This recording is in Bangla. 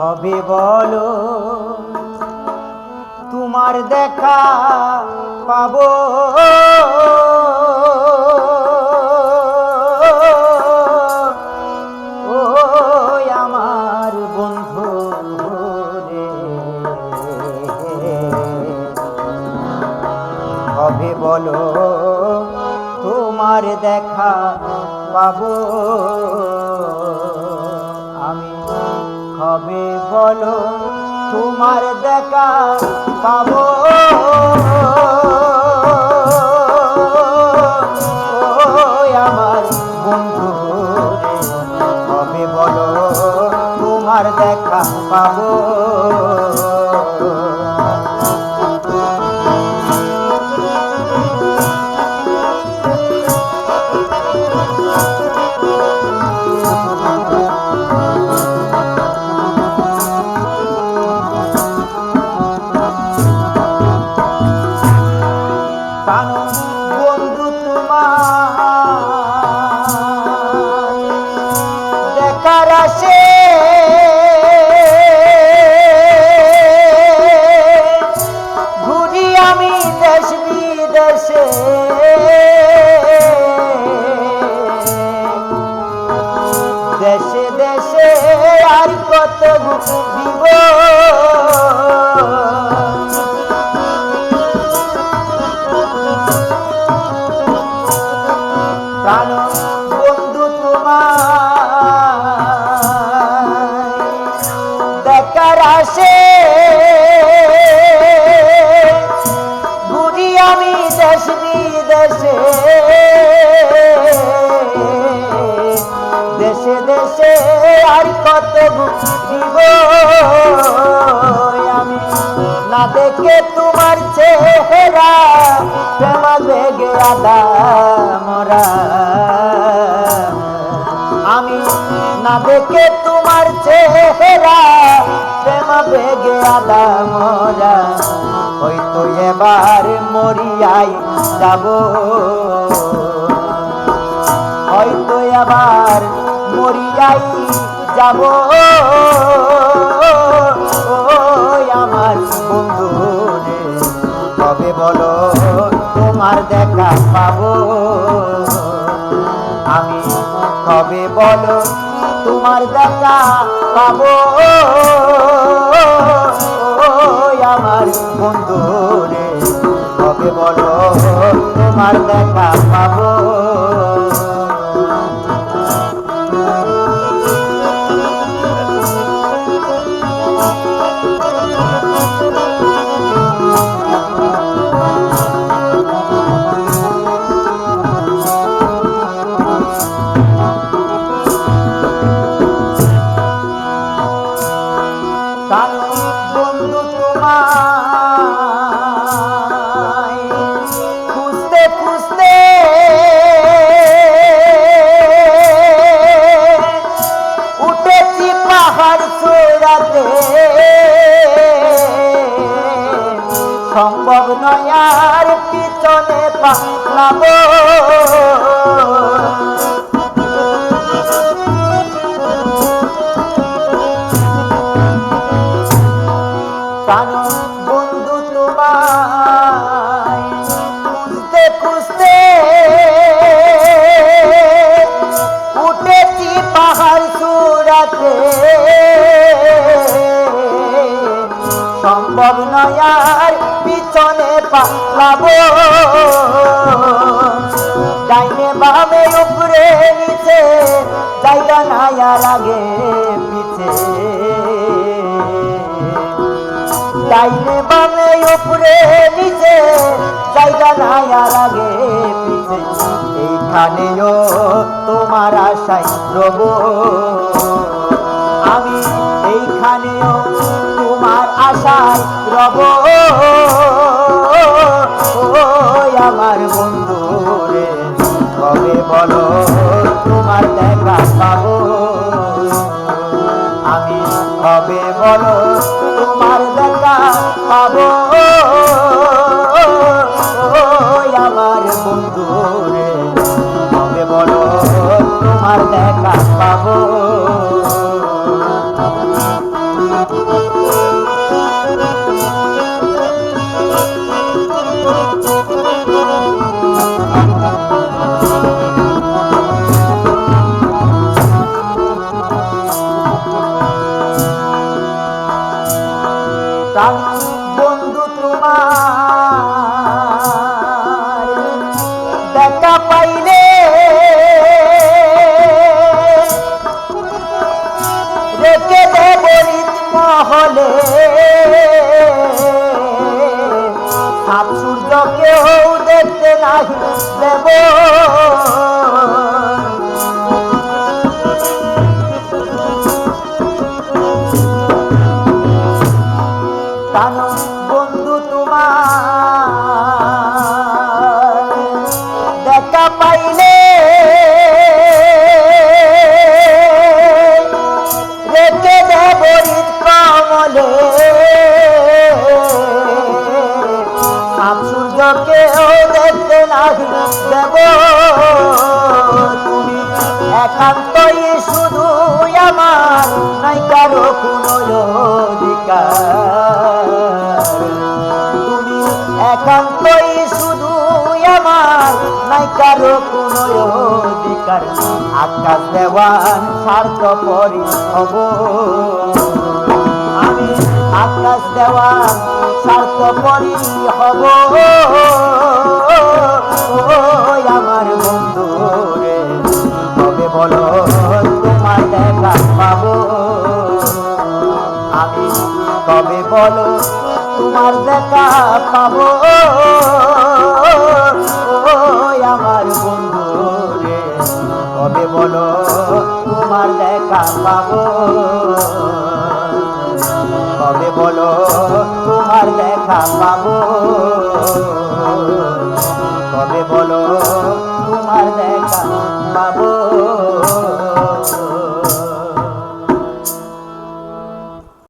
কবে বলো তোমার দেখা পাবো? ও আমার বন্ধু রে, কবে বলো তোমার দেখা পাবো? আমি কবে বলো তোমার দেখা পাবো? আমার বন্ধু রে, কবে বলো তোমার দেখা পাবো? বন্ধু তোমার দেখার আসে ঘুরি আমি দেশ বিদেশে, দেশে দেশে আর কত ঘুরিব। প্রাণ বন্ধু তোমার দেখার আসে ঘুরি আমি দেশ বিদেশে, দেশে দেশে আর কত ঘুরিব। আমি না দেখে তোমার চেহারা প্রেমা বেগে আদা মরা, আমি না দেখে তোমার চেহারা প্রেমা বেগে আদা মরা, হয়তো এবার মরিয়াই যাব, হয়তো এবার মরিয়াই যাব। আমার বন্ধু রে, কবে বলো তোমার দেখা পাবো? আমি কবে বলো তোমার দেখা পাবো? আমার বন্ধু রে, কবে বলো তোমার দেখা পাবো? বন্ধু তোমায় খুঁজতে খুঁজতে উঠেছি পাহাড় চূড়াতে, সম্ভব নয় আর পিছনে পালাবো। প্রাণ বন্ধু তোমায় খুঁজতে খুঁজতে উঠেছি পাহাড় চূড়াতে, সম্ভব নয় আর পিছনে পালাবো। ডাইনে বামে উপরে নিচে জায়গা নাই আর আগে পিছে, ডাইনে বামে উপরে নিচে জায়গা নাই আর আগে পিছে, এইখানেও তোমার আশায় রব, আমি এইখানেও তোমার আশায় রব। আমার বন্ধু রে, কবে বলো তোমার দেখা পাবো? আমি কবে বলো তোমার দেখা পাবো? আমার বন্ধু রে, কবে বলো তোমার দেখা পাবো? বন্ধু তোমার দেখা পাইলে রেখে দেব মহলে সাত সূর্য কেউ দেখতে নাহি দেব বন্ধু তোমার দেখা পাইলে রেখে দেব কমলে সাত সূর্য কেউ দেখতে নাহি দেব তুমি একান্তই শুধু আমার নাই কারো কোনো অধিকার তুমি একান্তই শুধু আমার নাই কারো কোনো অধিকার আকাশ দেওয়ান স্বার্থপরী হব আমি আকাশ দেওয়ান স্বার্থপরী হব আমার বন্ধু রে তবে বলো তোমার দেখা পাবো আমি তবে বলো তোমার দেখা পাবো আমার বন্ধু রে তবে বলো তোমার দেখা পাবো তবে বলো তোমার দেখা পাবো তবে বলো তোমার দেখা পাবো